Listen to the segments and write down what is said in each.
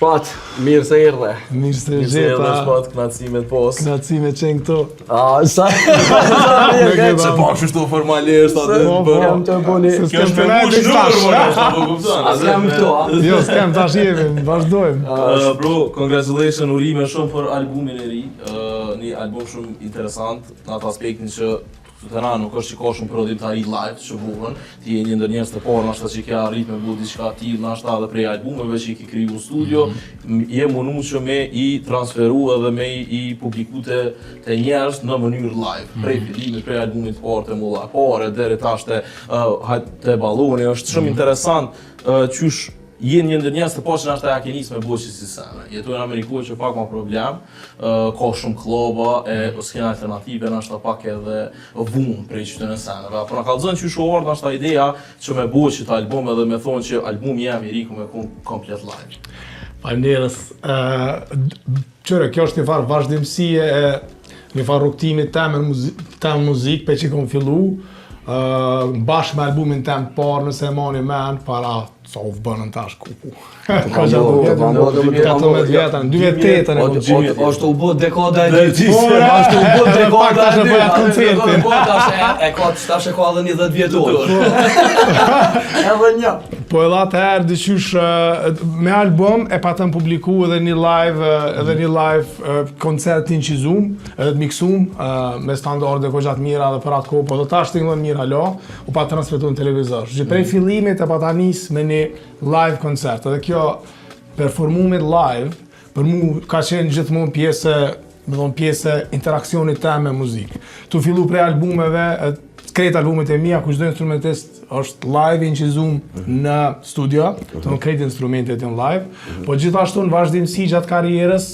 Shpat, mirë se erdhe. Mirë se gjeta. Shpat, knatësimet pos. Knatësimet qenë këtu. Sa Se po kështu formalisht atë. jam të boni. Kjo është me mush po kupton. S'kam këtu, a? Jo, s'kam, tash jemi, vazhdojmë. Bro, congratulations urime shumë për albumin e ri. Një album shumë interesant në atë aspektin që të na nuk është që ka shumë prodhimtari live që buhen, ti je një ndër njerëz të parë nashta që ka arrit me bu diçka të tillë nashta edhe prej albumeve që i ke kriju në studio, je mundu që me i transferu edhe me i publiku te njerëz në mënyrë live. Prej fillimit, prej albumit të parë të Mulla Pare deri tash te Balloni, është shumë interesant qysh jenë një ndër njerëz të poshtë nashta ja ke nisë me boqi si sene. Jetojnë në Amerikë që pak ma problem, ka shumë klloba e s'kena alternative nashta pak edhe vunë prej qytetin e seneve. Por na kallzon që shohor nashta ideja që me boqi të album edhe me thonë që albumi i Amerikës me kon komplet live. Faleminderit. Qëre, kjo është një farë vazhdimësie e një farë rrugtimit tem muzikë pe që kom fillu, bashkë me albumin tem parë nëse e mani men para sa u bënën tash kuku. Ka gjatë 14 vjetën, 2008-ën e kom. Është u bë dekada e dytë. Është u bë dekada e dytë. Tash e ka edhe një 10 vjetor. Edhe një. Po edhe atëherë dyqysh me album e patëm publiku edhe një live koncert të inqizum, edhe të miksum me standarde goxha të mira edhe për atë kohë, po do tash tingëllon mirë halo, u pa transmetu në televizor. Që prej fillimit e pata nis me një live koncert, edhe kjo performumit live për mu ka qenë gjithmonë pjesë interaksionit tem me muzikë. Tu fillu prej albumeve, krejt albumet e mia, ku çdo instrumentist është live inqizum në studio, të krejt instrumentet janë live, po gjithashtu në vazhdimsi gjatë karrierës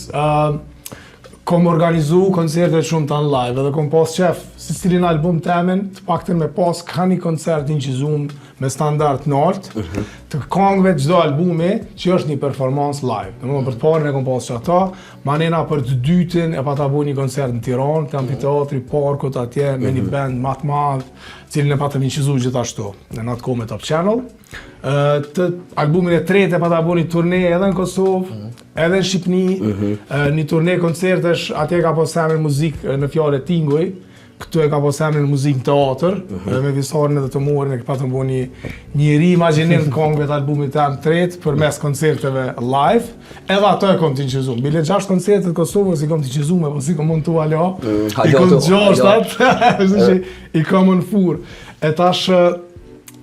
kom organizu koncerte shumë të në live, edhe kom pas qef si cilin album temen, të paktën me pas ka një koncert inqizum me standard nalt, të këngëve çdo albumi që është një performance live. Domethënë për të parën e kom pas që ata, manena për të dytin e pa ta bu një koncert në Tiranë, të amfiteatri Parkut atje me një band ma të madh, cilin e patëm inqizu gjithashtu në atë kohë me Top Channel. Albumin e tretë e pa ta bu një turne edhe në Kosovë, edhe në Shqipni, një turne koncertesh, atje ka pas emrin muzikë në fjalë tinguj, këtu e ka pas emrin muzikë në teatr, edhe me Visarin edhe të Morin e patëm bu një reimaginim të këngëve të albumit tem tretë përmes koncerteve live, edhe ato e kom të inqizum. Bile 6 koncertet Kosovës i kom të inqizume, po si kom mund të alo, i kom 6, i kom në fur. E tash,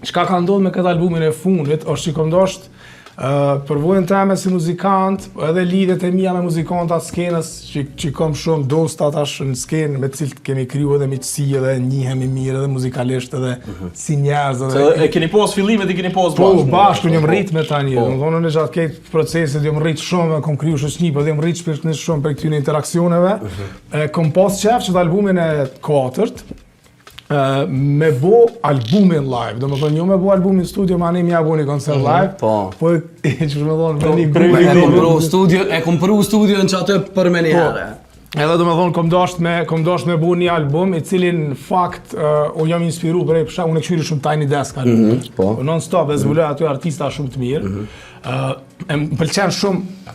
çka ka ndodhur me këtë albumin e fundit, është që kom dosht përvojën teme si muzikant, edhe lidhet e mia me muzikantat skenës, që kom shumë dosta tash në skenë, me cilët kemi kriju edhe miqësi edhe njihemi mirë edhe muzikalisht edhe si njerëz edhe. E keni pas fillimet i keni pas Po bashkë. bashkë jam rrit me tani, domthonë në gjatë këtë procesit jam rrit shumë, kom kriju shoqëni, po jam rrit shpirtërisht shumë për këtyre interaksioneve. Kom pas qef që albumin e katërt me bo albumin live, do më thonë jo me bo albumin studio, ma ne mja bo një koncert live, po që me thonë me një grupi. E kom pru studio në që atë për me një herë. Edhe do më thonë kom dasht me bo një album, i cilin në fakt unë jam inspiru për unë e këshyri shumë Tiny Desk album, non-stop e zbuloj aty artista shumë të mirë. Më pëlqen shumë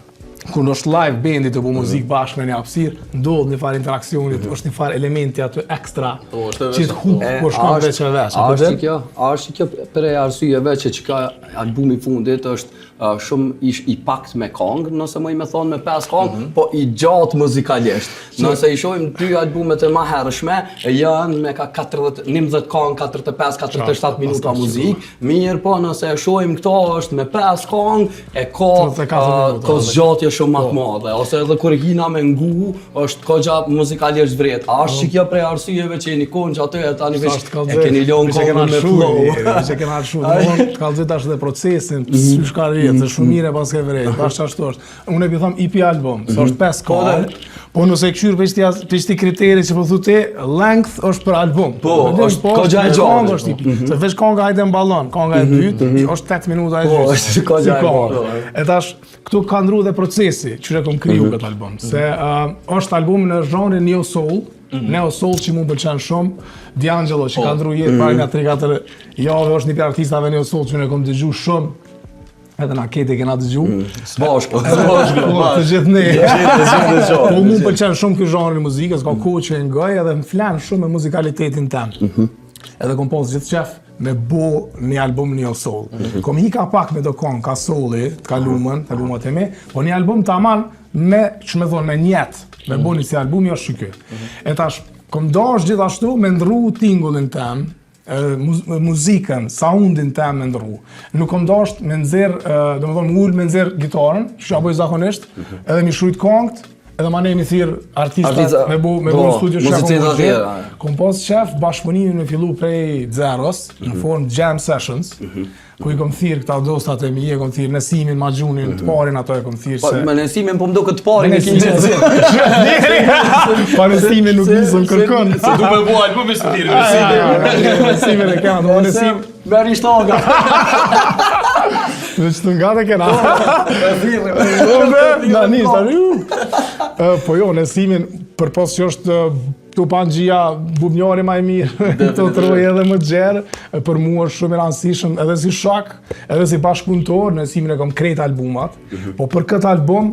kur është live bandi të bu muzikë bashkë me një hapësirë, ndodh një farë interaksionit, është një farë elementi aty ekstra që të huk kur shkon veç e veç. Është kjo për e arsyeve që ka albumi fundit është shumë i pakt me këngë, nëse më i me thonë me 5 këngë, po i gjatë muzikalisht. Nëse i shohim 2 albumet e ma hershme, janë me ka 11 këngë, 45-47 minuta muzikë, mirë po nëse e shohim këto është me 5 këngë, e ka zgjatje shumë më të madhe, ose edhe kur hina me ngu, është kogja muzikalisht vret. A është që kjo prej arsyeve që jeni konë që aty e tani veç e keni lënë këngën me flow. Që kena shumë, të kallëzit ashtë dhe procesin, sy shkarjet, se shumë mire pas ke vrejt, ashtë ashtu është. Unë e thom EP album, se është 5 këngë, po nëse e këshyrë për ishti kriteri që po thuti, length është për album. Po, është kogja e gjatë. Se veç kënga hajde në ballon, kënga e dytë, është 8 minuta e gjysmë. Po, është kogja e gjatë. E tash, këtu ka ndru dhe procesi që kom kriju këtë album, se është album në zhanrin Neo Soul, Neo Soul që mu pëlqen shumë, D'Angelo që ka ndru jetë para nga 3-4 jave, është një për artistave Neo Soul që ne kom dëgju shumë, edhe na kete kena dëgju. S'bashku. Të gjithë ne. Të Po mu pëlqen shumë ky zhanër i muzikës, ka kohë që ngoj edhe më flan shumë me muzikalitetin tem. Edhe kom pas gjithë qef me bo një album Neo Soul. Kom hika pak me do kon ka souli, të kalumat e mi, po një album taman me, që me thonë, me njet, me bo një si albumi është që ky. E tash, kom dash gjithashtu me ndru tingullin tem, muzikën, soundin tem me ndru. Nuk kom dash me nxerr, do me thonë, ull me nxerr gitarën, që ja boj zakonisht, edhe mi shrujt kongët, edhe ma ne mi thirë artistat me bo në studio që kom pas qef bashkëpunimin me fillu prej zeros, në formë jam sessions, ku i kom thirë këta dostat e mi, e kom thirë Nesimin, Magjunin, të parin ato e kom thirë se... Me Nesimin po mdo këtë parin e kinë pa Nesimin nuk nisëm kërkon. Se du me bo albumi së tirë, Nesimin e kena, do Nesim... Meri shtoga. Dhe që të nga të kena. Na nisë, po jo, Nesimin, për pas që është Tupangjia, bubnjari ma e mirë, të troj edhe më gjerë, për mua është shumë i rëndësishëm edhe si shak, edhe si bashkëpunëtor, Nesimin e kom krejt albumat, po për këtë album,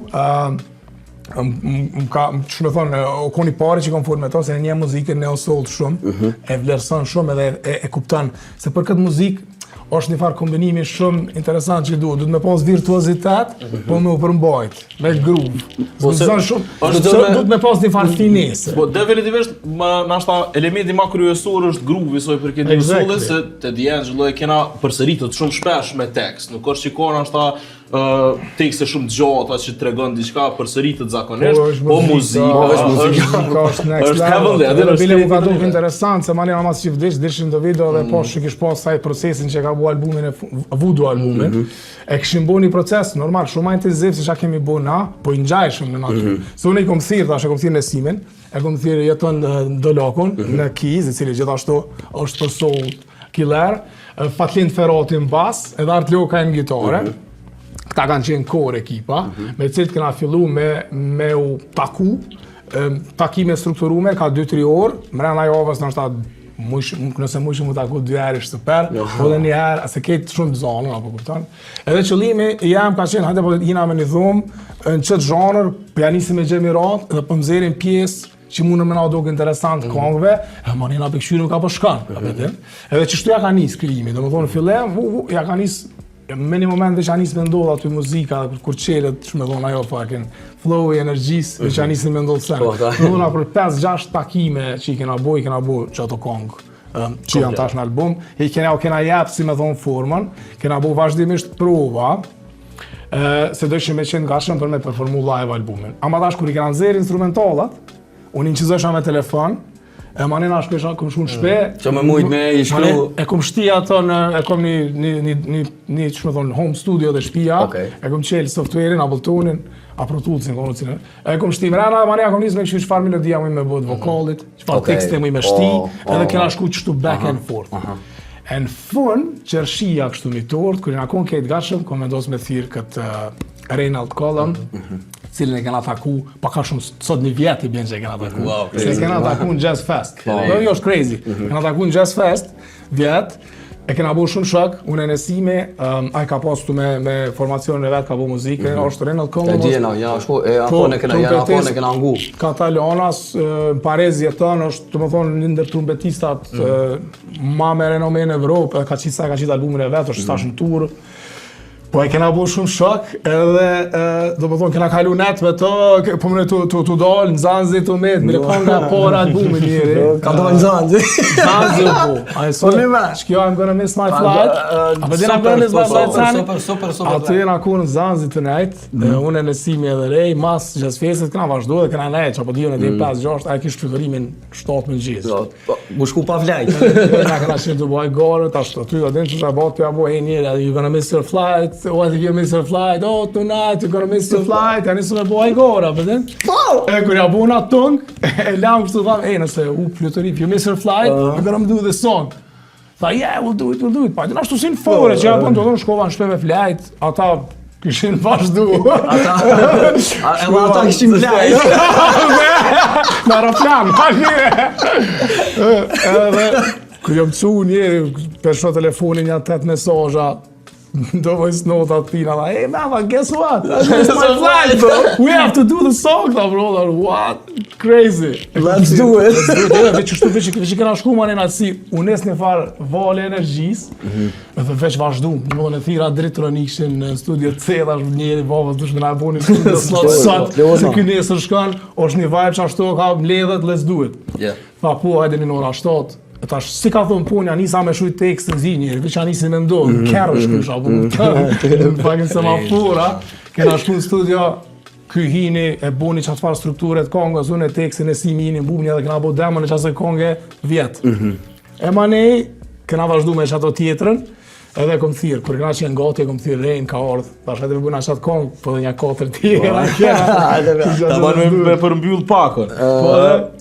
që me thonë, o koni pari që kom furt me to, se një muzikën Neo Soul shumë, e vlerëson shumë edhe e kupton, se për këtë muzikë, është një farë kombinimi shumë interesant që duhet me pas virtuozitet, po me u përmbajt, me groove. Duhet me pas një farë finese. Po definitivisht, nashta elementi ma kryesor është groove, soj për këtë Neo Soul, se të D'Angelo e kena përsëritët shumë shpesh me tekst. Nuk është që ka nashta tekste shumë gjata që të tregon diçka përsëritët zakonisht, po muzika është heavenly, edhe bile mu ka duke interesant, se manera mas që dishin të video dhe po që kish pas saj procesin që ka bu albumin e Voodoo albumin, e kishim bu një proces normal, shumë ma intensiv se që kemi bu na, po i ngjajshëm në naty. Se unë i kom thirë, tash e kom thirë Nesimin, e kom thirë jeton Dolokun në Kiz, i cili gjithashtu është për soul killer, Fatlin Ferrati në bas, edhe Art Loka në gitare. Këta kanë qenë core ekipa, me cilët këna fillu me u taku, takime strukturume, ka 2-3 orë, mrena javës nështë nëse mujshë mu taku 2 herë ishtë per, po dhe 1 herë, se ketë shumë zonën, apo kuptan. Edhe qëllimi jam ka qenë, hajde po jina me një dhumë, në qëtë zhanër, pianisim me gjemirat, dhe po mëzerin pjesë që mundën me na doke interesant kongve, e ma njëna për këshyri nuk ka përshkan, edhe që shtu ja ka njës krijimi, dhe më thonë fillem, ja ka njës me një moment dhe që anis me ndodhë aty muzika, kur qelet, që me thonë ajo fucking flow-i, energjisë, dhe që anis me ndodhë sen. Me thonë për 5-6 takime që i kena bo që ato kongë, që janë tash në album, i kena jepë si me thonë formën, kena bo vazhdimisht prova, se dojshim me qenë gashëm për me performu live albumin. Ama tash kur i kena nëzirë instrumentalat, unë inqizësha me telefon, e manina shpesha kom shku në shpe. Që me mujt me i shkru... E kom shti ato e kom një që me thonë home studio dhe shpia, e kom qelë software-in, Ableton-in, Pro Tools-in, e kom shti mrena, manina kom njës me këshu qëfar melodia mu i me bëd vokalit, qëfar tekste mu i me shti, edhe kena shku qështu back and forth. E në fun, qërshia kështu një tort, kër i nga kon kejt gashëm, kom vendos me thirë këtë Reinald Collum, cilin e kena taku, pa ka shumë, sot një vjet i bjen që e kena taku. Se kena taku në Jazz Fest. Jo është crazy. Kena taku në Jazz Fest, vjet, e kena bu shumë shok, unë e Nesimi, a i ka pastu me formacionin e vetë, ka bu muzike, është Reinald Collum. E djena, janë kena ngu. Katalonas, Parez jetën, është, të më thonë, një ndër trumpetistat ma me renome në Evropë, ka qitë albumin e vetë, është stash në turë. Po e kena bu shumë shok, edhe, do më thonë, kena kalu net me të, po mëne të dalë, në Zanzi të metë, mire ka nga por albumin njëri. Ka dalë në Zanzi. Zanzi o po. Shkjo, I'm gonna miss my flight. A për dina I'm gonna miss my flight, Sani? Super. Aty jena ku në Zanzi të nejtë, unë e Nesimi edhe rej, mas Jazz Festet, këna vazhdo dhe këna nejtë, që apo dijo në tim 5-6, a e kishë shpytërimin 7 më gjithë. Bu shku pa vlajt. Na këna qenë të boj gore, ta shtë aty, you're gonna miss your flight. What if you miss your flight? Oh, tonight you're gonna miss your flight. Ja nisëm me boj gora, përdin? E kur ja buna tung, e lam kështu thamë, nëse plutëri, if you miss your flight, we're gonna do this song. Tha, yeah, we'll do it. Pa, në ashtu si në fore, që ja pun të dhënë shkova në shpe me flight, ata kishin vazhdu. Ata kishin flight. Në aeroplan, edhe, kër jam cu njeri, për shto telefonin një 8 mesazha, do voice note atë tina, hey man, guess what? It's my flight, bro. We have to do the song, bro. What? Crazy. Let's do it. Veç kena shku manin atësi, unes një farë vale energjisë, dhe veç vazhdu, në mëdhën e thira dritonishin në studio të cedha, njeri vavës dush me na boni studio slot, se ky nesër shkan, është një vibe që ashtu ka mbledhet, let's do it. Tha po, hajde në ora 7. Tash si ka thon punja, nisa me shujt tekstin zinjeri, veç nisi me ndodh, kerrësh ky apo në pakin semafora, kena shku në studio, ky hini e buni çfarë strukture të kongës, unë tekstin e siminin bubni edhe kena bo demon e çasë konge vjet. E manej kena vazhdu me çato tjetrën, edhe kom thirr, kur kena qenë gati, kom thirr Rein ka ardh. Tash edhe bëna çat kong, po dhe një 4 tjera. Ta bëjmë me përmbyll pakën. Po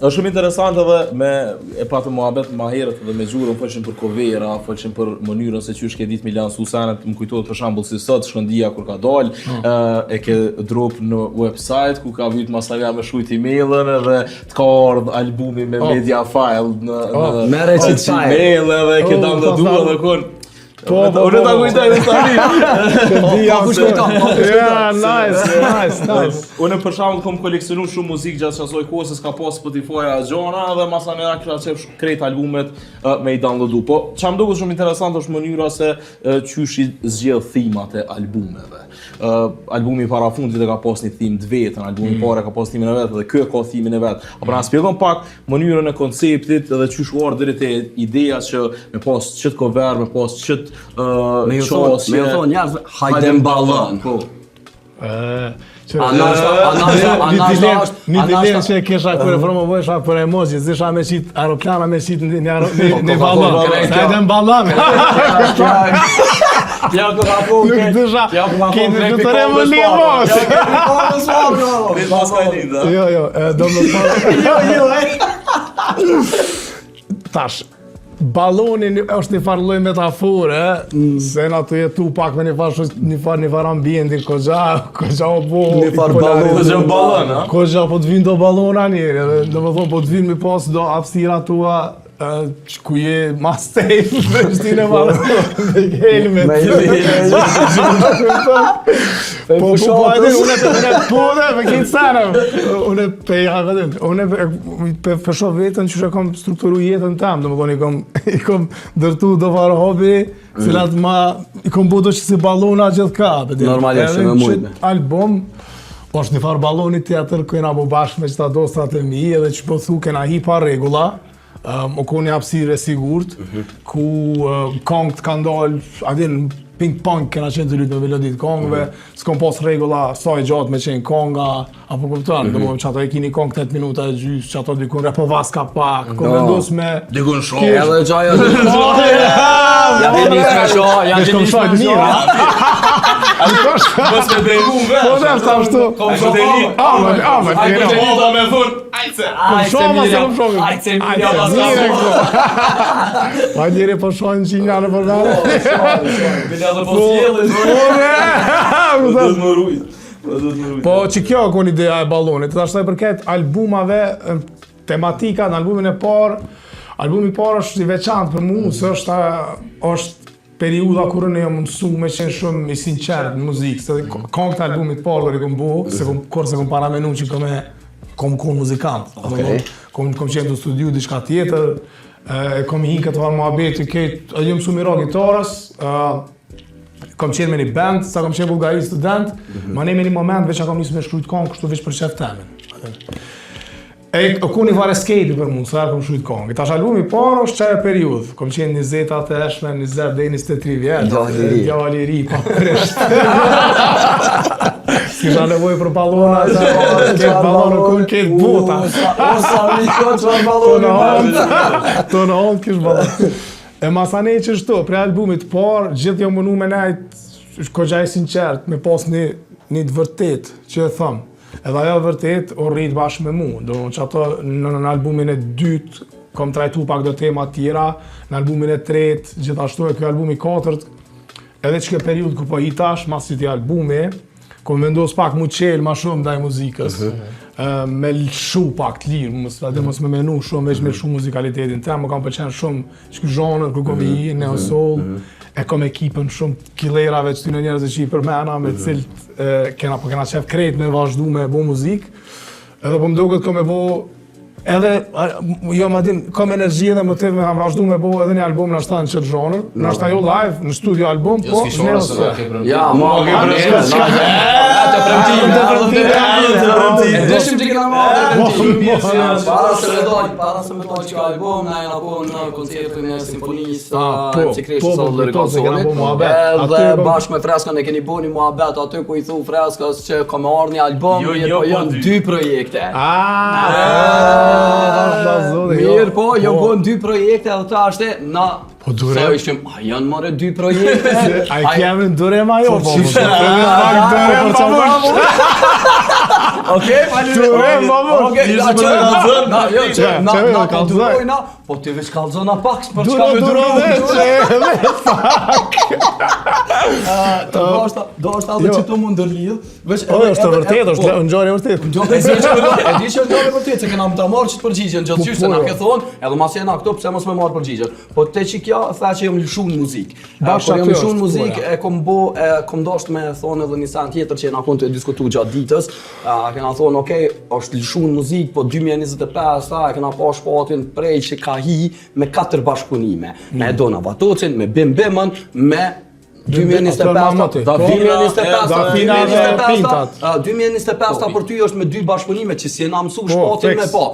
është shumë interesante edhe me e patëm muhabet më herët edhe me xhurën, folshim për covera, folshim për mënyrën se çysh ke ditë Milan Susanet, më kujtohet për shembull si sot Shkëndia kur ka dal, e ke drop në website ku ka vit masavja me shujt emailën edhe të ka ardh albumi me media file në Merre çit email edhe ke downloaduar edhe kon. Po, unë ta kujtoj në tani. Nice. Unë për shembull kam koleksionuar shumë muzikë gjatë asaj kohë, s'ka pas Spotify as gjona dhe masana kisha çep krejt albumet me i downloadu. Po çam duket shumë interesante është mënyra se çysh i zgjedh thimat e albumeve. Albumi i parafundit e ka pas një thimë të vetën, albumi i parë ka pas thimin e vet dhe ky ka thimin e vet. Apo na shpjegon pak mënyrën e konceptit edhe çysh u ardhi deri te ideja që me pas çet cover, me pas çet me thonë njerëz hajde mballon. Po. Një dilenë që e kesha kërë promovojsha për emoji, zisha me qitë aeroplana me qitë në ballon. Hajde mballon. Ja ku ka po. Nuk dësha. Keni të tërë limos. Jo, do më thonë. Tash. Ballonin është një farë lloj metafore, se në ato jetu pak me një farë ambienti, kogja o bo... Një farë ballon, Kogja po të vinë do ballona njeri, dhe më thonë po të vinë me pas do hapësira tua, ku je ma safe, me shtine marë, me helmet. Po ajde, unë me kitë sanëm, unë përsho vetën që kom strukturu jetën tam, dhe më thonë i kom dërtu do farë hobi, cilat ma i kom budo që si ballona gjithë ka. Normalisht me mujtë. Album, është një farë balloni tjetër, kena bo bashkë me qëta dostrat e mi, edhe që po thu kena hi pa regula, o ko një hapësirë e sigurt, ku kongët kanë dalë, adin ping-pong kena qenë të lytë me melodit kongëve, s'kom pas regula sa e gjatë me qenë konga, apo kupton, do më që ato e kini kongë 8 minuta e gjysë, që ato dykun repo vaska pak, kom vendos me... Dykun shumë. Edhe gjaja janë një me shoh, janë një shoh të mira. Mos me bejmu vesh. Po dhe është ashtu. Kom shoteli. Amen. Ajde me fun. Ajde. Ajde. Pa njëri po shohin qinja në përgare. Edhe po sjellë. Po që kjo ku një ideja e ballonit, të ashtaj përket albumave, tematika në albumin e parë, albumi i parë është i veçantë për mu, se është periuda kur ne jam mësu me qenë shumë i sinqert në muzikë, se këngët e albumit parë kur i kom bu, se kom paramenu që kom muzikant. Kom qenë të studiu diçka tjetër, kom hinë këtë farë muhabeti, e jam mësu mira gitarës, kom qenë me një band, sa kom qenë Bullgari student, ma ne me një moment veç a kom njësë me shkrujt kongë, kështu veç për qef temin. Ku një farë escape për mund, sa kom shkrujt kongë. Tash albumi parë është qaj e periudhë, kom qenë 20 të eshme, 20 dhe 23 vjetë. Djali ri, pa përresht. S'kisha nevoj për ballona, këtë ballona kun këtë bota. Osa mi këtë që ballona. Tonë onë kish ballona. E masane që shto, pre albumit parë, gjithë jam mënu me nejtë kogja e sinqert, me pas një të vërtet, që e thëmë. Edhe ajo vërtet o rritë bashkë me mu, do që ato në albumin e dytë, kom trajtu pak do tema tjera, në albumin e tretë, gjithashtu e kjo albumi 4, edhe që ke periud ku po hitash, mas që ti albumi, kom vendos pak mu qelë ma shumë ndaj muzikës. me lëshu pak të lirë, mos me menu shumë, veç me lëshu muzikalitetin tem, më kam pëlqen shumë që zhonër, ku kom i, neo soul, e kom ekipën shumë killerave që ty në njerëzve që i përmena, me cilët kena qef krejt me vazhdu me bo muzikë, edhe po më duket kom me bo edhe, jo ma din, kom energji edhe motiv me kam vazhdu me bo edhe një album në ashtan në qëtë zhonër, në ashtan jo live, në studio album, po neo soul. Ja, ma Deshim që këna marrë para se me dojë që album, na jena po në koncertin e simfonisë që kreshë sot lërë kalsonit, edhe bashkë me Freskën e keni bo një muhabet aty ku i thu Freskës që ka me arë një album, po janë 2 projekte. Mirë po, jo bën 2 projekte edhe ta është na Po dure? Sa ishim, janë more 2 projekte. A i kemi në dure ma jo, po. Okej, falim. Na kalzojna, po ti veç kalzona pak, për çka me duro Do është edhe që të mund ndërlidh. Po, është vërtet, është ngjarje vërtet. E di që ngjarje vërtet, se kena më ta marrë që të përgjigjen gjatë qysh se na ke thonë, edhe mas jena këto pse mos me marrë përgjigjen. Po te që kjo tha që jam lëshu në muzikë. Bashkë jam lëshu në muzikë, e kom dosht me thonë edhe një sen tjetër që jena konë të diskutu gjatë ditës. Kena thonë, okej, është lëshu në muzikë, po 2025 e kena pa shpatin prej që ka hi me 4 bashkëpunime. Me Dona Vatocin, me Bim Bimën, me 2025 për ty është me 2 bashkëpunime që si jena mësu shpatin me po.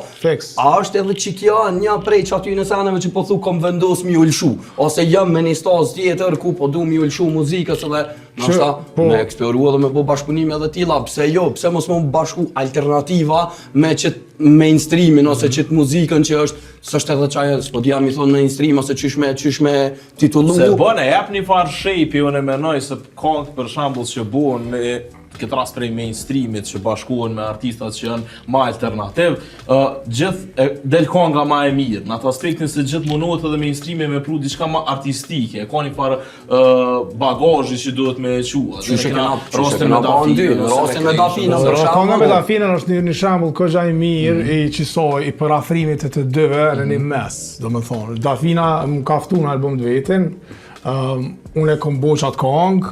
A është edhe që kjo një prej që aty në seneve që po thu kom vendos mi u lëshu, ose jam me një staz tjetër ku po du mi u lëshu muzikës edhe nështë me eksploru edhe me po bashkëpunime edhe tila, pse jo, pse mos më bashku alternativa me qëtë mainstreamin ose qëtë muzikën që është s'është edhe qaj, s'po d'ja mi thonë mainstream ose qysh me titullu. Se bëne, jep një farë shape, unë e menoj se këngët për shambull që buën në këtë rast prej mainstreamit që bashkuhen me artistat që janë ma alternativ, gjithë del kënga ma e mirë, në atë aspektin se gjithë mundohet edhe mainstreami me pru diçka ma artistike, ka një farë bagazhi që duhet me qua. Qysh e kena rastin me Dafinën për shambull. Kënga me Dafinën është një shambull këgja i mirë i qësoj i përafrimit të dyve në një mes, do me thonë. Dafina më kaftu në album të vetin, unë e kom bo qatë këngë,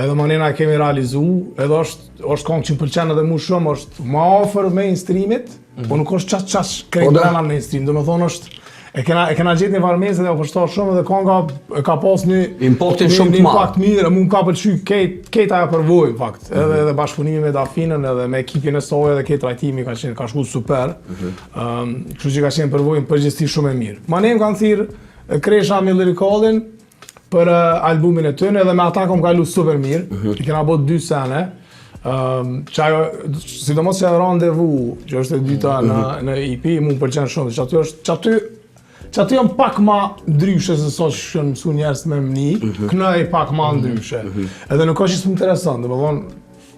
edhe manena e kemi realizu, edhe është këngë që më pëlqen edhe mu shumë, është ma ofër mainstreamit, po nuk është qash krejt brena mainstream, do me thonë është, e kena gjetë një varmeze dhe o përshtar shumë edhe kënga ka pas një impaktin shumë të impact mirë, mu më ka pëlqy kejt ajo përvoj, në fakt, edhe bashkëpunimi me Dafinën edhe me ekipin e soj edhe kejt trajtimi ka shku super, kështu që ka qenë përvojnë përgjithësi shumë e mirë. Manem kanë thirë Kresha me Lyricallin për albumin e tënë, edhe me ata kom kalu super mirë, i kena bot 2 sene, që ajo, sidomos që e randevu, që është e dyta në EP, mu më pëlqen shumë, që aty janë pak ma ndryshe se so që shënë mësu njerës me mëni, këna e pak ma ndryshe. Edhe nuk është shumë interesant, dhe më thonë,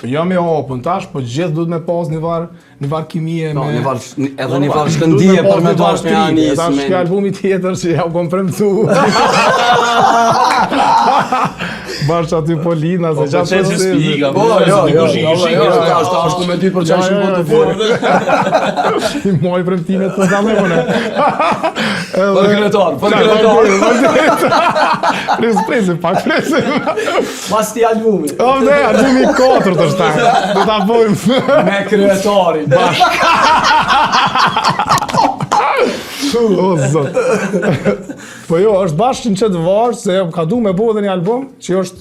jam e open tash, po gjithë duhet me pas një var kimie me... Edhe një var shkëndije për me dash me anis. Edhe është kjo albumi tjetër që ja u kom premtu. Bashkë aty Polina, se qatë që spiga, ashtu me ty për qashim po të forë. I moj premtimet të zame mëne. Për kretar. Presim, pak presim. Mas ti albumi. Albumi 4 të shtajnë, do t'a bojmë. Me kryetarin. Bashkë. O, zot. Po jo, është bashkë në qëtë varë, se ka du me bo dhe një album që është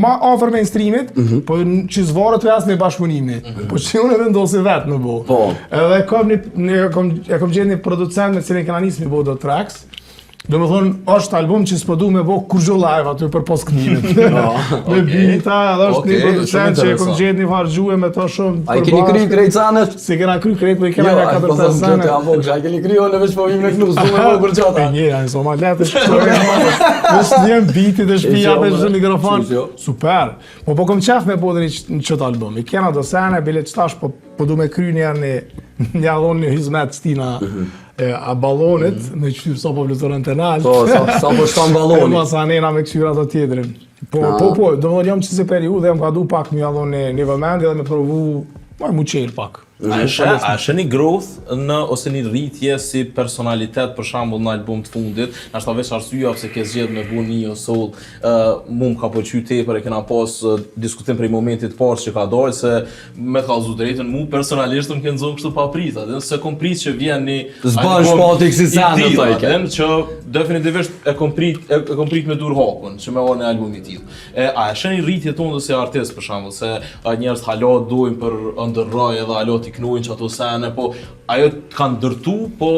ma ofër mainstreamit, po që zvarët të jasë një bashkëpunimi, po që unë e vendosi vetë në bo. Edhe e kom gjetë një producent me cilin kena nisë mi bo do tracks, do me thonë, është album që s'po du me bo kur gjo live aty për post kënimit. Me bita, edhe është një producent që e kom gjetë një farë gjuhe me to shumë A i keni kry krejt sanët? Si kena kry krejt, po i kena nga 4-5 sanët. A i keni kry o në veç po vim në knus, du me bo për gjata. E njëra, në soma letë, është njën bitit e shpia për shumë mikrofon. Super. Po kom qef me bo dhe një qëtë album. I kena do sene, bile qëtash po du me kry një adhon një hizmet stina a balonit, me qytyr sa po vlutërën të nalë. Po, sa po shtan baloni. E masa nena me këqyra të tjetërin. Po, do më jam qëse periud dhe jam ka du pak një adhon një vëmendi dhe me provu, mu qelë pak. A është një growth ose një rritje si personalitet për shembull në album të fundit, nashta veç arsyeja pse ke zgjedhur me bu Neo Soul, mu më ka pëlqyer tepër, e kena pas diskutim prej momentit të parë që ka dalë se me të kallëzu drejtën mu personalisht më ke nxjerrë kështu pa pritur, dhe se kom prit që vjen një Zban shpati si sanë thojke. Që definitivisht e kom prit me dur hakun që me orë në album i tillë. A është një rritje tonë si artist për shembull, se njerëz hala dojnë për underroj edhe hala t'i knujnë që ato sene, po ajo ka ndërtu, po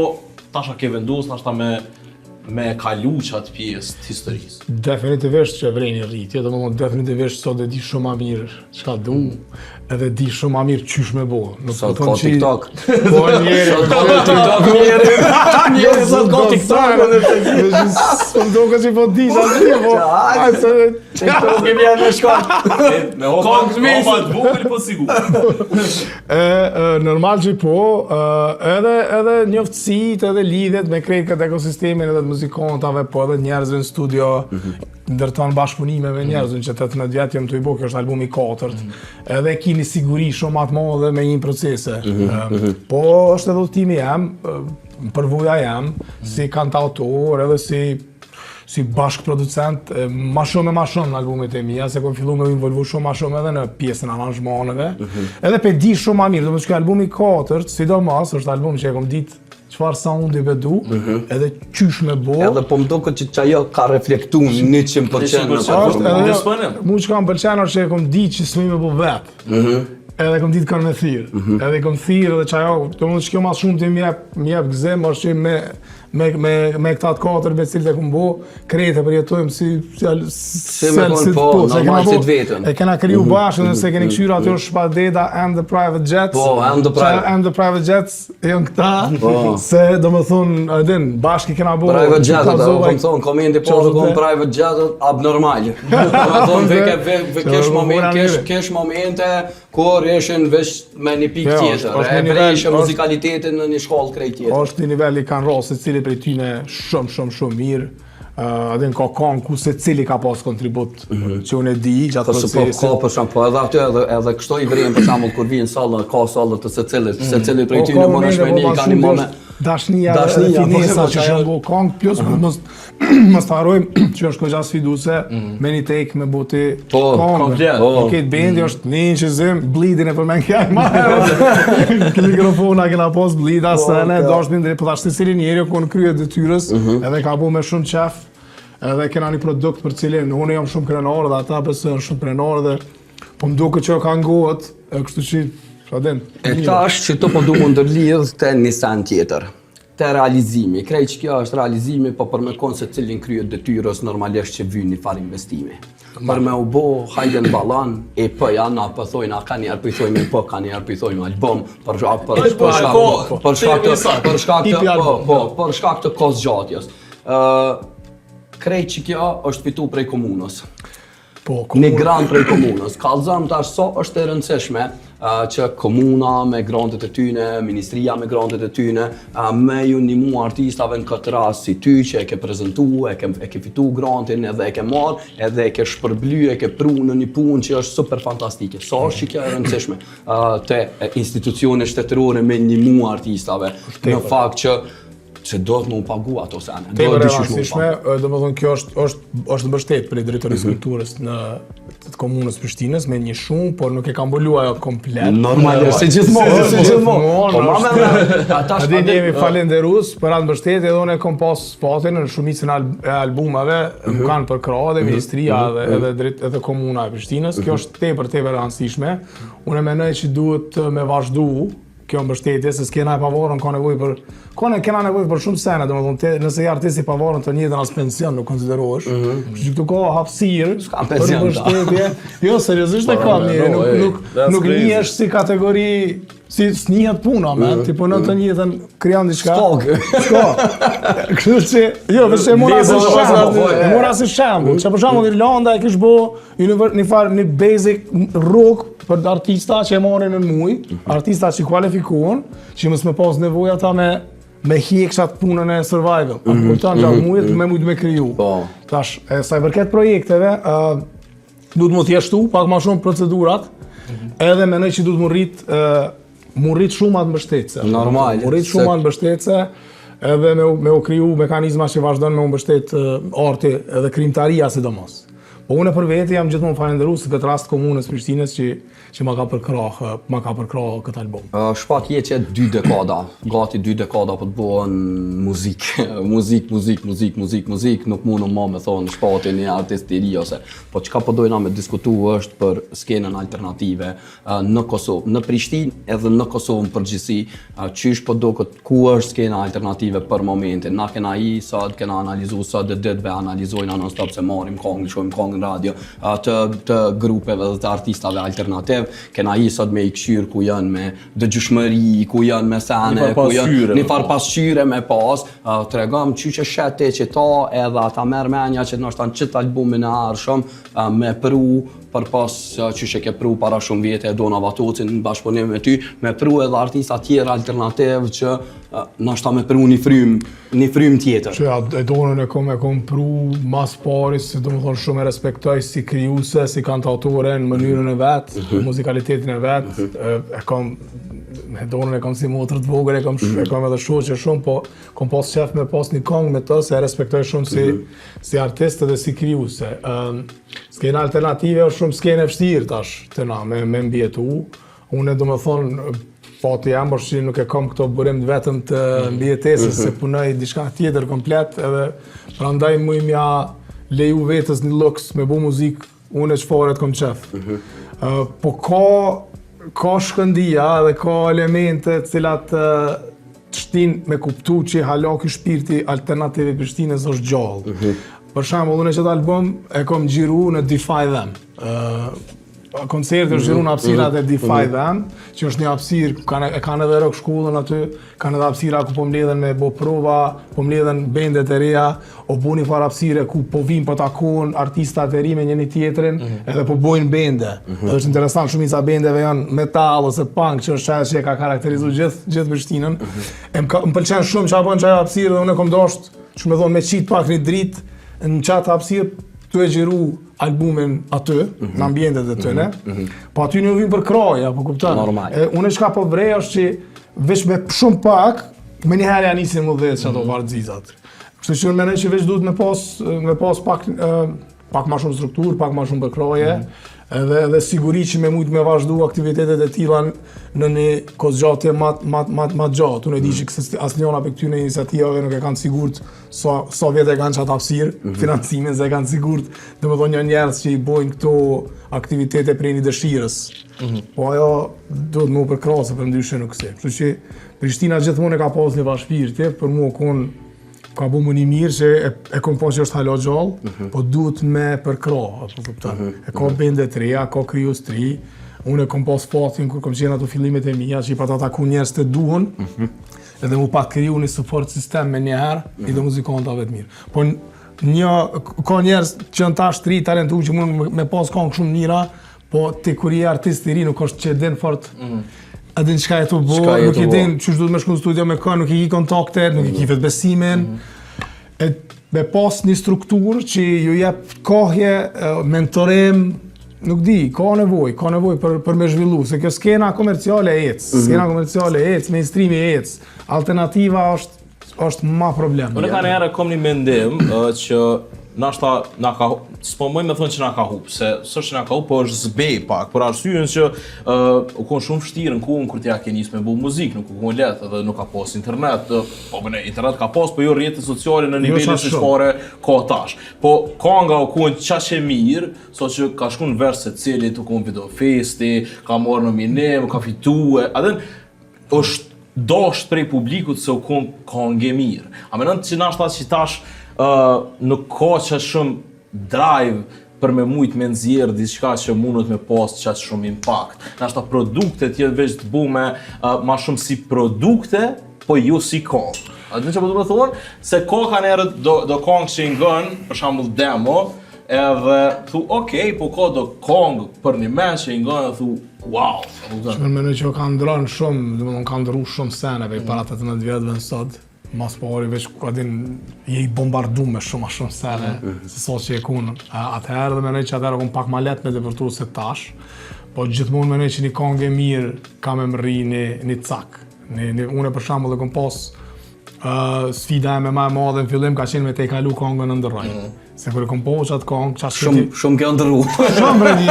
tasha ke vendosur nashta me kalu qatë pjesë të historisë. Definitivisht që vren një rritje, domethënë definitivisht sot e di shumë më mirë çka du, edhe di shumë më mirë çysh me bo. Sot ka TikTok. Po njëri, TikTok njëri sot ka TikTok. Më duket si po di aty, po. Ai se TikTok e vjen në shkollë. Me hopa të vogël po sigurt. Normal që po, edhe njoftësitë, edhe lidhet me krejt këtë ekosistemin edhe të muzikontave, po edhe njerëzve në studio, ndërton bashkëpunime me njerëzve që 18 vjet jam të i bo, kjo është albumi i 4, edhe ki një siguri shumë atë madhe me një procese. Po është edhe udhtimi jam, përvoja jam, si kantautor edhe si bashkëproducent, ma shumë në albumit e mija, se kom fillu me u involvu shumë ma shumë edhe në pjesën aranjmaneve, edhe pe di shumë ma mirë, do më që albumi 4, sidomos, është album që e kom ditë çfarë soundi bedu, edhe qysh me bo. Edhe po më duket që ajo ka reflektu 100% në performancë. Mu që kam pëlqen është që e kom ditë që s'mi me bo vetë. Edhe kom ditë kanë me thirë. Edhe kom thirë edhe që ajo, të mund që kjo mas shumë të mi jep gëzim, është që me këta të 4 me cilët e kom bo, krejtë e përjetojmë si me konë po, normal që të vetën. E kena kriju bashkë, nëse keni këshyra aty është Shpadeda and the Private Jets. Po, and the Private Jets janë këta, se do më thunë, edin, bashkë kena bo. Private Jets, do më thonë, komendi po të konë Private Jets abnormal. Do më thonë, kesh momente kur ishin vesh me një pikë tjetër, e vrejshë muzikalitetin në një shkollë krejt tjetër. Është një nivel i kanë rrasë, se cili prej tyne shumë mirë. Edhe në ka kanë ku se cili ka pas kontribut që unë e di gjatë procesit. Ka për shumë, po edhe aty edhe kështu i vrejnë për shumë kur vinë salë, ka salë të se cili prej tyne më nëshme një, ka një mëme. Dashnia dhe finesa që shëmbo kong, plus mos të harojmë që është këgja sfiduse, me një take me bote kong. Këtë bendi është një që zim, blidin e për men kjaj marë. Këtë mikrofona kena pos blida, sene, dashmin dhe për ashtë të cilin njeri o konë kryet dëtyrës, edhe ka bo me shumë qef, edhe kena një produkt për cilin, unë jam shumë krenar dhe ata pësë janë shumë krenar dhe po më duke që ka ngohet, kështu që e tash që të po du më ndërlidh të një sen tjetër, të realizimi. Krejt që kjo është realizimi, po për me konë se cilin kryet dëtyrës normalisht që vynë një farë investimi. Për me u bo hajden balan, e pëja na pëthojnë, a ka njerë pëthojnë po, ka njerë pëthojnë album, për shkak të kos gjatjes. Krejt që kjo është fitu prej komunës. Një grant prej komunës. Kallëzëm tash so është e rëndësishme që komuna me grantet e tyne, ministria me grantet e tyne, me ju nimu artistave në këtë rast si ty që e ke prezentu, e ke fitu grantin edhe e ke marrë, edhe e ke shpërbly, e ke pru në një punë që është super fantastike. So është që kjo e rëndësishme të institucione shtetërore me nimu artistave, në fakt që do të më pagu ato sene. Temë rëndësishme, do më thonë kjo është mbështet për i drejtorisë kulturës në të komunës Prishtinës me një shumë, por nuk e kam bëllu ajo komplet. Normalisht, si gjithmonë. Adi jemi falenderus për atë mbështet, edhe unë e kom pas spatin në shumicën e albumave, më kanë për krah dhe ministria edhe komuna e Prishtinës. Kjo është tepër rëndësishme. Unë menoj që duhet me vazhdu kjo mbështetje, se s'kena e pavarën, kena nevojë për shumë sene, domethënë nëse je artist i pavarën të njëjtën as pension nuk konsiderohesh. Që këtu ka hapësirë për mbështetje. Jo, seriozisht e ka mirë, nuk njihesh si kategori si snihet puna, ti po në të njëjtën krijon diçka. Kështu që jo, vetë mora si shembull. Që për shembull Irlanda e kish bë një basic rock për artista që e marrin në muj, artista që kualifikohen, që mos më pas nevojë ata me hjekëshat punën e survival. Kupton gjatë mujit me mujt me kriju. Tash, sa i përket projekteve, duhet më thjeshtu pak më shumë procedurat, edhe mendoj që duhet më rrit mu rrit shumë atë mbështetse. Normal, Mu rrit shumë atë mbështetse, edhe me u kriju mekanizma që vazhdon me u mbështet arti edhe krijimtaria sidomos. Po unë për vete jam gjithmonë falenderues për këtë rast komunës Prishtinës që ma ka përkrah këtë album. Shpak je që 2 dekada, gati 2 dekada për të bëhen muzik, nuk mundëm ma me thonë shpati një artisteri ose, po çka po dojna me diskutu është për skenën alternative në Kosovë, në Prishtinë edhe në Kosovë në përgjithësi, qysh po do këtë ku është skena alternative për momentin, na kena kena analizu sot dhe ditëve analizojna non stop se marrim kongë, shojmë kongë në radio të grupeve dhe të artistave alternativ, kena sot me i këshyrë ku janë me dëgjushmëri, ku janë me sene, ku janë një farë pasqyre me pas, të regam që shete që ta edhe ata merr menja që nështë në qëtë albumin e arshëm me pru për pas që ke pru para shumë vjetë e Dona Vatocin në bashkëpunim me ty, me pru edhe artista tjerë alternativ që nështë me pru një frym tjetër. Që e Donën e kom pru mas paris, si do më thonë shumë e respektoj si krijuese, si kantautore në mënyrën e vetë, muzikalitetin e vetë, Donën e kom si motër të vogël, e kom edhe shoqe shumë, po kom pas qef me pas një këngë me të, se e respektoj shumë si artist dhe si krijuese. Skena alternative është shumë skene e vështirë tash të na me mbjetu. Unë do më thonë, fati jam është që nuk e kam këto burim vetëm të mbjetesës, se punoj diçka tjetër komplet, edhe prandaj mja leju vetës një luks me bu muzikë, unë e çfarë kom qef. Po ka shkëndia dhe ka elemente cilat të shtin me kuptu që hala ky shpirti alternativ i Prishtinës është gjallë. Për shembull, unë qëtë album e kom gjiru në Defy Them. Koncerti është gjiru në hapësirat e Defy Them, që është një hapësirë, e kanë edhe rock shkollën aty, kanë edhe hapësira ku po mbledhen me bo prova, po mbledhen bendet e reja, o bu një farë hapësire ku po vim po takon artistat e ri me njëri tjetrin, edhe po bojnë bende. Edhe është interesant, shumica bendeve janë metal ose punk, që është që e ka karakterizu gjithë Prishtinën. Më pëlqen shumë që a bën qaj hapësirë dhe unë e kom dasht, që me thonë me qitë pak një dritë, në qatë hapësirë tu e gjiru albumin aty, në ambientet e tëne, po aty një vim për kraja, po kuptan. Unë çka po vrej është që veç me shumë pak, me njëherë janë nisin më vetë që ato varëzizat. Kështu që unë menoj që veç duhet me pas pak ma shumë strukturë, pak ma shumë për kraje, edhe siguri që me mujtë me vazhdu aktivitetet e tilla në një kozgjatje ma gjatë. Unë e di që asnjëna për këtyre iniciativave nuk e kanë sigurt sa vjetë e kanë qatë hapësirë, financimin se e kanë sigurt, dhe më thonë një njerëz që i bojnë këto aktivitete prej një dëshirës. Po ajo duhet mu përkrasë për ndryshe nuk se. Kështu që Prishtina gjithmonë e ka pas një vashpirtje, për mua ka bu më një mirë që e kom pas që është hala gjallë, po duhet me përkra, apo kupton. E ka bende të reja, ka krijues të ri. Unë e kom pas fatin kur kom qenë ato fillimet e mia, që i pa ta taku njerëz të duhen, edhe mu pa kriju një support system me njëherë, i dhe muzikantave të mirë. Po ka njerëz që janë tash të ri, talentu që mund me pas këngë shumë mira, po te kur je artist i ri nuk është që e din fort. A din çka e të bo, nuk i din ç'është duhet me shku në studio me kë, nuk i ki kontaktet, nuk i ki vetë besimin. Me pas një strukturë që ju jep kohje, mentorim, nuk di, ka nevojë për me zhvillu, se kjo skena komerciale e ecë, mainstreami e ecë, alternativa është ma problem. Unë ka njëherë kom një mendim që nashta s'po mëj me thonë që na ka hup, se s'është që na ka hup, po është zbej pak, për arsyën që u konë shumë vështirë në kohën kur t'ja ke nis me bu muzikë, nuk u konë lehtë edhe nuk ka pas internet, po bëne, internet ka pas, po jo rrjetet sociale në nivelin që shpare ka tash. Po kanga u konë qaqe mirë, so që ka shku në vers se cilit, u konë video festi, ka marrë nominim, ka fitue, adhen është dasht prej publikut se u konë kangë mirë. A menon që nashta që tash nuk ka që shumë drive për me mujtë me nxjerrë diçka që mundet me pas qatë shumë impact. Nashta produktet jetë veç të bu me ma shumë si produkte, po jo si kongë. A të në që po të me thonë, se ka njerët do kongë që i ngën, për shambull demo, edhe thu, okej, po ka do kongë për një men që i ngën, edhe thu, wow. Që më menoj që ka ndronë shumë, dhe më ka ndru shumë seneve i para 18 vjetëve në sot. Mas pari veç ka din je i bombardu me shumë sene se sa që e kun atëherë dhe menoj që atëherë kom pak ma let me depërtu se tash, po gjithmonë mendoj që një këngë e mirë ka me më rri një cak. Unë për shembull e kom pas sfida e më e madhe në fillim ka qenë me te kalu këngën në ndërroj. Se kur e kom po qatë këngë, Shumë ke ndërru. Shumë brendin.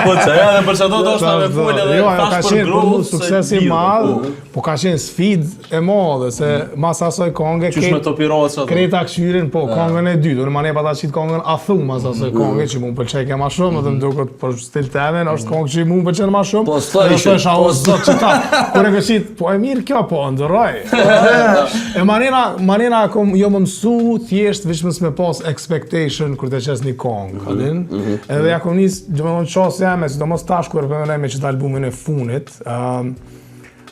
Po çaja edhe për çdo do të me fol edhe Jo, ajo ka tash qenë për për mu gruz. sukses i madh, po ka qenë sfidë e madhe se mas asoj këngë Qysh me topirohet çato. kreta këshyrin, po këngën e dytë, unë mane pa ta qit këngën a thu mas asoj këngë që mu pëlqej ke ma shumë, dhe më duket për stil temen, është këngë që mu pëlqen ma shumë. Po, s'thoj Edhe thosha, o zot që ta, kur e këshit, po e mirë kjo, po ndërroj. E manena jo më mësu thjesht veç mës me pas expectation kur të qes një kongë, këllin. Edhe ja kom nis, domethënë qasë jeme, sidomos tash kur përmenoj me qëtë albumin e funit,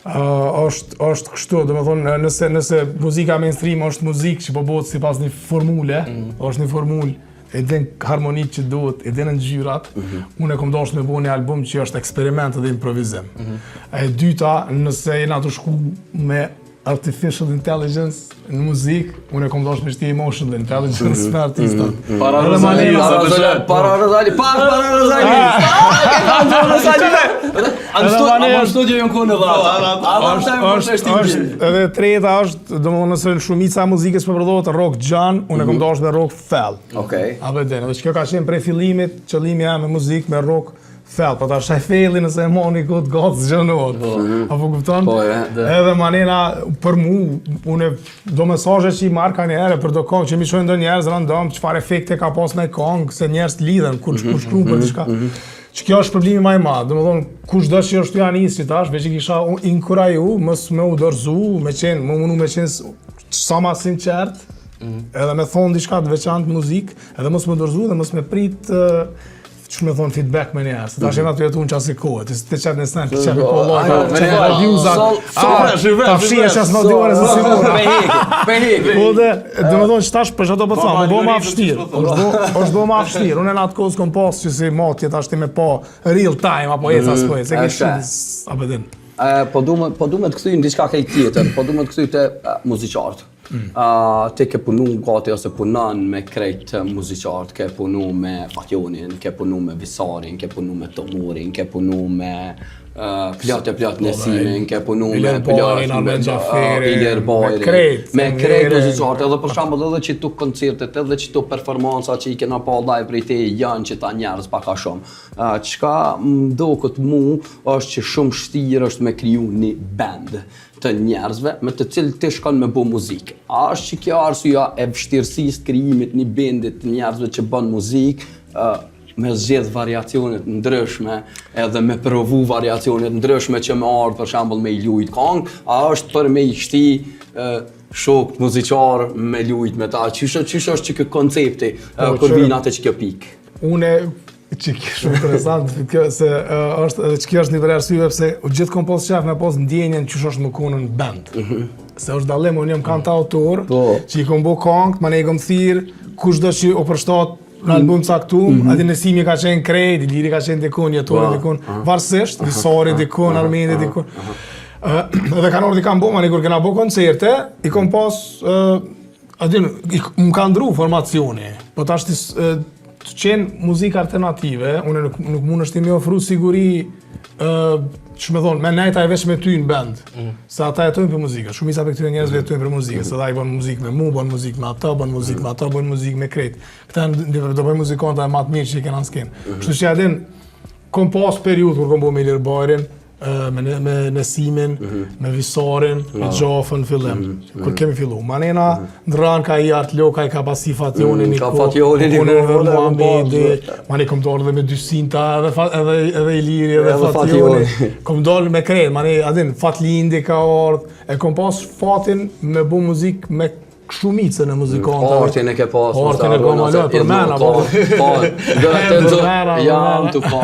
është kështu, domethënë nëse muzika mainstream është muzikë që po bëhet sipas një formule, është një formulë, e din harmonitë që duhet, e din ngjyrat, unë e kom dashur me bëu një album që është eksperiment dhe improvizim. E dyta, nëse jena të shku me artificial intelligence në muzikë, unë e kom dashur me shti emotional intelligence me artistat. Para Edhe Rozali, manera- Para Rozali. Në studio jënë kone Edhe treta është, domethënë nëse shumica e muzikës po prodhohet rock gjën, unë e kom dashur me rock fell. Okej. Apo den, edhe që kjo ka qenë prej fillimit, qëllimi jam me muzikë me rock fell, po tash ai felli nëse e moni kot gocë zgjënohet. Apo kupton? Po, ja. Edhe manera për mu, unë do mesazhe që i marr kanë herë për do këngë që mi shojnë ndonjë njerëz random çfarë efekte ka pas me këngë, se njerëz lidhen kur shkruan për diçka. Që kjo është problemi më i madh. Domethënë kushdo që është ja nisi tash, veç i kisha inkuraju mos me u dorzu, me qenë sa ma sinqert, edhe me thonë diçka të veçantë muzikë, edhe mos me dorzu dhe mos me prit që me thonë feedback me njerë, se ta shenë aty jetu në qasë i kohët, të qatë në stan, të qatë po lojtë, që e review-zat, ta fshie qasë në 2 ore se si mund. Po dhe, dhe me thonë që tash për që ato për thonë, më bo ma fështirë, është bo ma fështirë, unë e në atë kohës kom pas që si motje tash ti me po real time, apo jeca s'pojë, se kishë, apo din. Po du me të këthy në diçka kaj tjetër, po du me të këthy të muzikjartë. Ti ke punu gati ose punon me krejt muzikjartë, ke punu me Fatjonin, ke punu me Visarin, ke punu me Tomurin, ke punu me Plot Nesimin, ke punu me Ilir Bajrin, me krejt muzikjartë, edhe për shembull edhe që tu koncertet, edhe që tu performanca që i kena pa live prej te janë që ta njerëz pak a shumë. Çka më duket mu është që shumë vështirë është me kriju një band të njerëzve me të cilë të shkon me bo muzikë. A është që kjo arsyeja e vështirësisë krijimit një bendit të njerëzve që bën muzikë, me zgjedh variacionet ndryshme edhe me provu variacionet ndryshme që me ardhë për shembull me i lujt këngë, a është për me i shti shok muzikar me lujt me ta, qysh është që kjo koncepti kur vin atë që kjo pikë? Une që kjo shumë interesant, se që kjo është një për arsyeve pse gjithë kom pas qef me pas ndjenjen qysh është më konë në band. Se është dallim, unë jam kantautor, që i kom bo këngë, ma ne i kom thirë, kushdo që o përshtat në album caktum, ati Nesimi ka qenë krejt, Iliri ka qenë dikun, Jetori dikun, varsisht, Visari dikun, Armeni dikun. Dhe kanë ordi kanë bo, ma ne kur kena bo koncerte, i kom pas, më ka ndru formacioni, po tash të qenë muzikë alternative, unë nuk mund është ti me ofru siguri, që me thonë, me nejta e veç me ty në band, se ata jetojnë për muzikë, shumica për këtyre njerëzve jetojnë për muzikë, se da i bën muzikë me mu, bën muzikë me ata, bën muzikë me ata, bën muzikë me krejt. Këta do bëjnë muzikanta e matë mirë që i kena në skenë. Kështu që ja din, kom pas periud kur kom bo me Ilir Bajrin, me Nesimin, me Visarin, me Gjafën fillim, kur kemi fillu. Manena ndran ka i Art Loka, i ka pasi Fatjonin, ka Fatjonin, mani kom dorë dhe me Dysinta, edhe Iliri, edhe Fatjoni. Kom dorë me kred, mani adin, Fatlindi ka ardhë, e kom pas fatin me bu muzikë me shumicën e muzikantave. Artin e ke pas. Artin e kom alo, për mena, po. Jam të pa.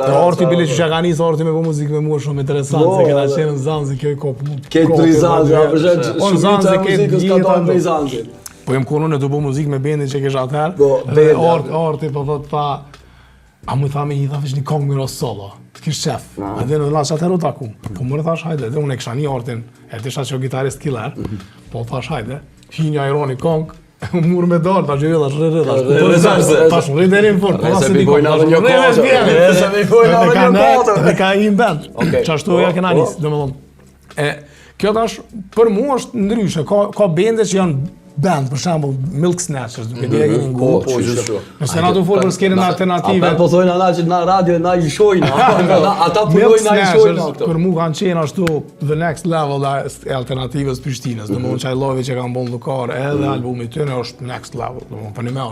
Arti bile që ka nisë Arti me po muzikë me mua shumë interesant, se këta qenë në Zanzi, kjo i kopë. Ketë për i Zanzi, a përshë shumita e muzikës ka tonë për i Zanzi. Po jem konë në të bo muzikë me bendin që kesh atëherë, dhe Arti po thot pa, a mu i tha me i tha veç një kongë miro solo, të kish qef, a dhe në lasë atëherë u taku, po mërë thash hajde, dhe unë e kisha një Artin, e të isha që o gitarist killer, po thash hajde, hinja i roni kongë, Mur me dal, ta gjë tash rri deri në fund. Se mi bojnë edhe një kohë. Se mi bojnë edhe një kohë. Ne ka një band. Çashtu ja kena nis, domethënë. Kjo tash për mua është ndryshe. Ka bende që janë band, për shembull Milk Snatchers, duke dhe keni ngu. Nëse na do fol për skenën alternative. Ata po thonë ana që na radio na i shojnë. Ata punojnë na i shojnë ato. Për mua kanë qenë ashtu the next level e alternativës Prishtinës. Domethënë çaj llojeve që kanë bën Lukar, edhe albumi i tyre është next level. Domethënë për ne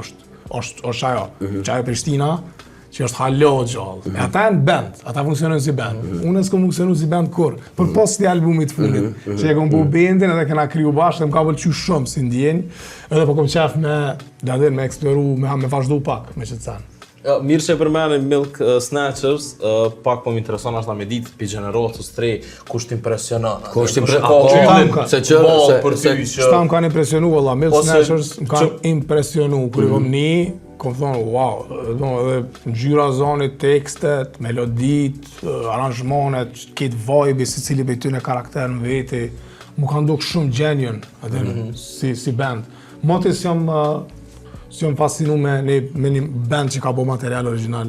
është ajo. Çaj Prishtina që është halo gjallë. Ata janë band, ata funksionojnë si band. Unë s'kam funksionuar si band kur. Për pas të albumit të fundit, që e kam bu bendin edhe kena kriju bashkë, më ka pëlqyer shumë si ndjenjë, edhe po kam qef me eksploru, me vazhdu pak me që të thënë. Mirë që përmeni Milk Snatchers, pak po më intereson është me ditë për Generatës 3, kush t'impresionon? Kush t'impresionon? Shta më kanë impresionu, valla, Milk Snatchers më kanë impresionu, kur i kom një, kom thonë, wow, edhe ngjyra zonit, tekstet, melodit, aranjmanet, këtë vibe, si cili për ty në karakter në veti, mu kanë duk shumë genuine, si band. Moti s'jom fascinu me një band që ka bo material original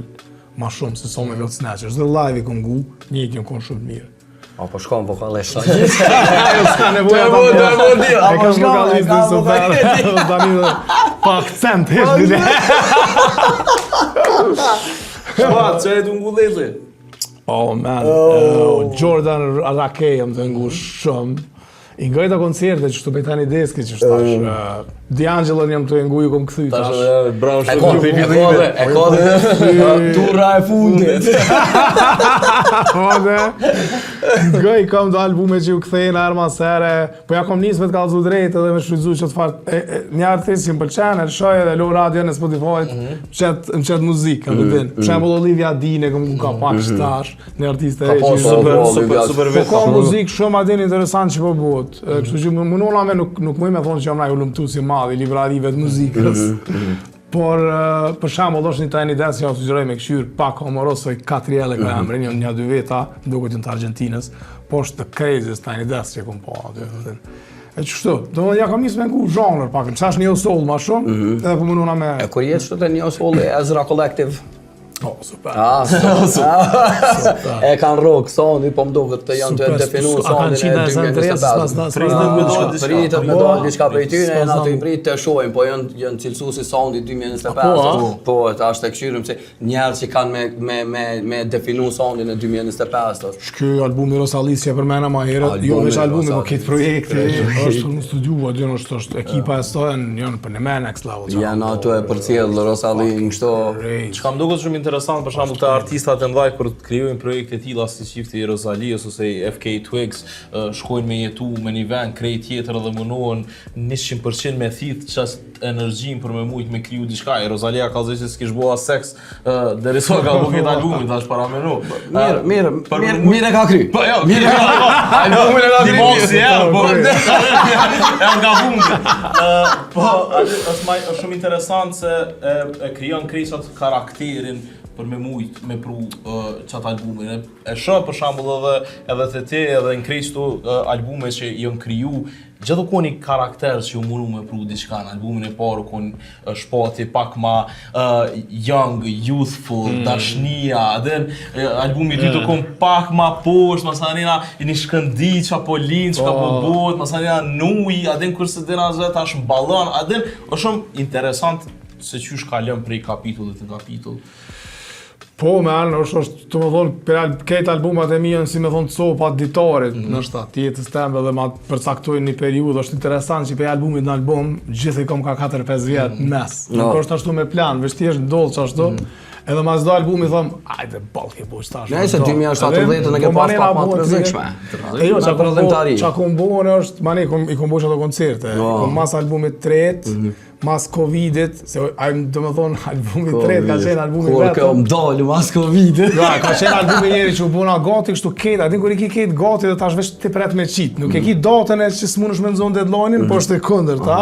ma shumë, se so me Milk Snatchers. Dhe live i kom gu, një i kom shumë mirë. Apo shkon vokalisht. S'ka nevoja ta e kam vokalist dhe super. Tani pa akcent, hesh. Shpat, që e du ngu lejli? Oh man, Jordan Rakej më të ngu shumë. I ngajta koncerte që shtu Bejtani Deski që shtash. D'Angelo jam të ngu ju kom këthy tash. Bravo E ka dhe turra e fundit. Ngaj kam do albume që ju kthejnë arma sere, po ja kom nisë me të kalzu drejt edhe me shfrytzu që të farë. Një artist që më pëlqen, e shoj edhe lo radio në Spotify, më qet muzikë, në din. Për shembull Olivia Dine, kom ka pak shtash, një artiste e që super po ka muzikë shumë adin interesant që po bëhet. Kështu që mënona me nuk mëj me thonë që jam na ju lumtu si madhi librarive të muzikës. Por për shembull është një Tiny Desk që ja sugjeroj me këshyr pak Amoroso i Catriele ka emrin, një 2 veta, duket që të Argentinës, po është the craziest Tiny Desk që kom po aty. E kështu, do ja kam nisë me ngu zhanër pak, më thash neo soul më shumë, edhe po mënona me E kur jetë shtu te neo soul e Ezra Collective. Oh, super. E kanë rock soundi, po më duket të janë të definu soundin e 2025. Pritet me dalë diçka prej tyre, na të i prit të shohim, po janë cilësu si soundi 2025. Po, është e këshyrëm se njerëz që kanë me definu soundin e 2025. Ky albumi Rosalis që përmena ma herët, jo veç albumi, po këtë projekti është në studiu, aty është ekipa e stojën, janë për në me next level. Janë ato e përcjell Rosalin kështu. Çka më duket shumë interesant për shembull të artistat e mëdhaj kur krijojnë projekte të tilla si çifti Rosalies ose FK Twigs, shkojnë me jetu me një vend krejt tjetër dhe munohen 100% me thith çast energjinë për me mujt me kriju diçka. Rosalia ka thënë se s'kish bua seks derisa ka bërë këtë albumin tash para menu. Mirë ka kry. Po jo, mirë ka. Albumin e ka kry. Dimosi, po. Ja ka bumb. Po është shumë interesant se e krijon krisat karakterin për me mujt me pru qatë albumin. E shoh për shembull edhe të ti edhe në kristu albume që janë kriju gjithë koni karakter që ju munu me pru diçka në albumin e parë konë shpati pak ma young, youthful, dashnia, dhe albumi ty të konë pak ma poshtë, masanina një shkëndit që apo linë, që ka po bot, masanina nuj, adin kërse dina zë tash mballon, adin është shumë interesant se qysh ka lëm prej kapitullit në kapitull. Po, me anë, është të më thonë, këtë albumat e mijën, si me thonë, copat ditarit, nështë ta, tjetës tembe dhe ma përcaktojnë një periudhë, është interesant që për albumit në album, gjithë i kom ka 4-5 vjetë mes. Nuk është ashtu me plan, vështjesht ndodhë që ashtu, edhe mas do albumi thëmë, ajde, balke po që tash. Ne, se 2017 në ke pas pak ma të rëzikshme. E jo, që kom bohën është, mani, i kom bo që ato koncerte, kom mas albumit tretë, mas Covidit, se do me thonë albumi 3 ka qenë albumi vetë. Kur më dalë mas Covidit. Ja, ka qenë albumi njeri që u bona gati kështu ketë, adin kur i ki ketë gati dhe tash veç të pret me qitë. Nuk e ki datën e që s'munësh me nëzonë deadline-in, po është e këndër, ta?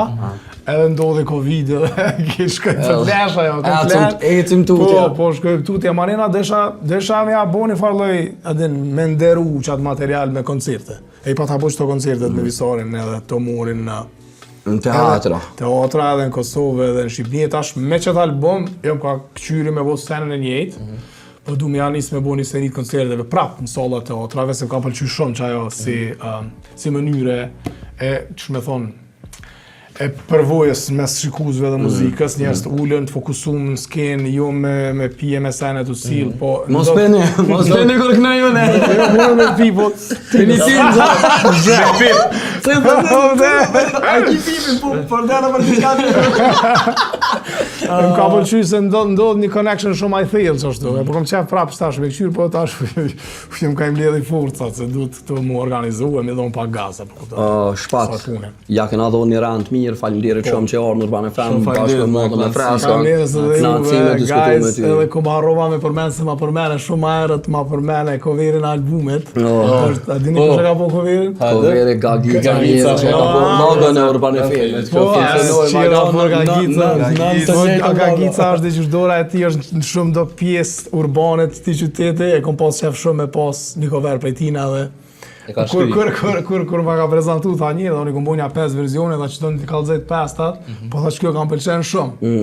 Edhe ndodhe Covid dhe ki shkoj të flesha, jo, komplet. Ecim tutja. Po, shkoj tutja. Marina desha me ja bo një farloj, adin, me nderu qatë material me koncerte. E i pa ta po qëto koncertet me Visarin edhe Tomurin Në teatra. Teatra edhe në Kosovë edhe në Shqipëni tash me çet album jam ka kqyri me vot scenën e njëjtë. Po du me janis me bo një seri të koncerteve prap në sala teatrave se ka pëlqy shumë që ajo si mënyre e që me thonë e përvojës mes shikuzve dhe muzikës, njerëz të ullën, të fokusum në skenë, jo me pije me senet të silë, po... Mos peni kur këna jo ne! Jo me pi, po... Finisim, A ki pipin, po përdena për të shkatë. Më ka pëlqy se ndodh një connection shumë I thellë që ashtu, po kom qef prapë shtash me këshyrë, po tash që më ka im ledhi forcat, se duhet të mu organizu e mi dhonë pak gaza. Shpat, ja kena dhonë një rand mirë, falimderit shumë që orë në Urban FM, bashkë me modën e freska, knatësime, diskutu me ty. Edhe ko ma harrova me përmenë se ma përmene shumë aerët, ma përmene coverin albumet. A dini kështë ka po coverin? Coveri Gagica mirë, që ka po logën e Urban FM. Gagica është dhe qëshdora e ti është në shumë do pjesë urbanet të qytete, e kom pas qef shumë me pas një cover prej tina dhe kur ma ka prezentu tha njërë, dhe unë i kom bo një 5 versione, dhe që do në t'i kalzejt 5 po tha që kjo kam pëlqen shumë.